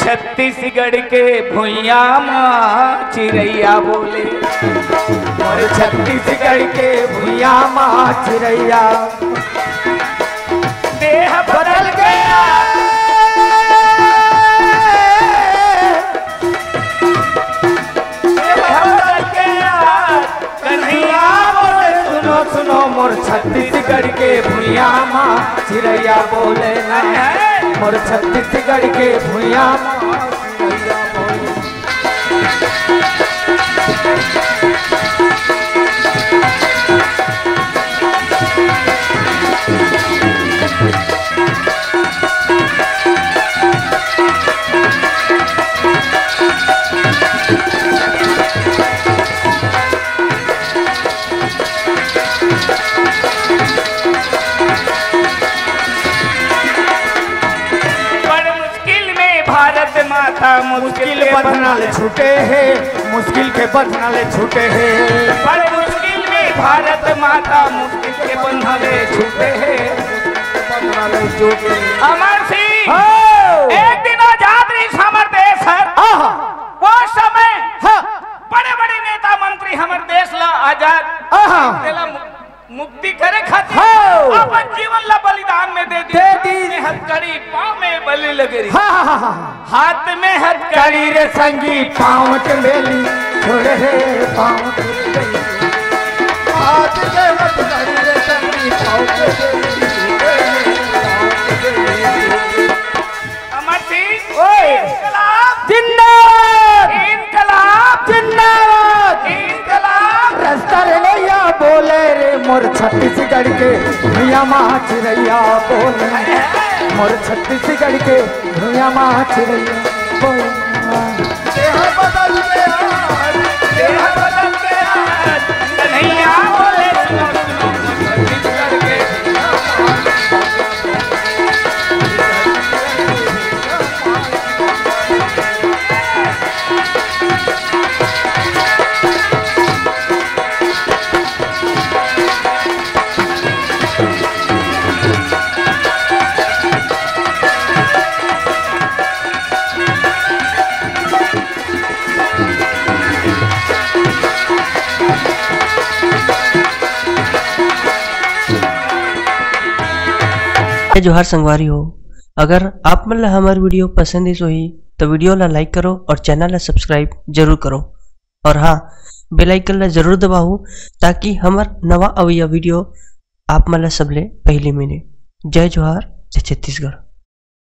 छत्तीसगढ़ के भुइया माँ चिड़ैया बोले, मोर छत्तीसगढ़ के भुइया माँ चिड़ैया देह बदल गया कन्हैया बोले, सुनो सुनो मोर छत्तीसगढ़ के भुइया माँ चिड़ैया बोले ना, मोर छत्तीसगढ़ के भुइया माँ चिड़ैया बोले। माथा मुश्किल बंधना ले छूटे हैं, मुश्किल के बंधना ले छूटे हैं, बड़े मुश्किल में भारत माता मुश्किल के बंधना ले छूटे हैं। अमर सिंह एक दिन आजाद रही हमार देश है, वो समय बड़े बड़े नेता मंत्री हमारे देश ला आजाद मुक्ति करे खातिर अपन जीवन ला बलिदान में दे दी। हथकड़ी पाँव में बलि लगे रही, हाथ में हथकड़ी रे संगी पाँव के मेली छोड़े रे पाँव के मेली, हाथ में हथकड़ी रे संगी पाँव के मेली। अमर सिंह इनकलाब जिंदाबाद, इनकलाब जिंदाबाद, इनकलाब रास्ता रे नैया बोले रे मोर छत्तीसगढ़ के भुइया माँ चिड़ैया बोले, मोर छत्तीसगढ़ के भुइया माँ चिड़ैया बोले। देह बदल गया, देह बदल गया, कन्हैया बोले सुनो सुनो छत्तीसगढ़ के जोहार संगवारी हो। अगर आप मन ला हमार वीडियो पसंद ही तो वीडियो ला लाइक करो और चैनल ला सब्सक्राइब जरूर करो, और हाँ बेल आइकन ला जरूर दबाओ ताकि हमार नवा अवैया वीडियो आप मन ला सबले पहले मिले। जय जोहार, जय छत्तीसगढ़।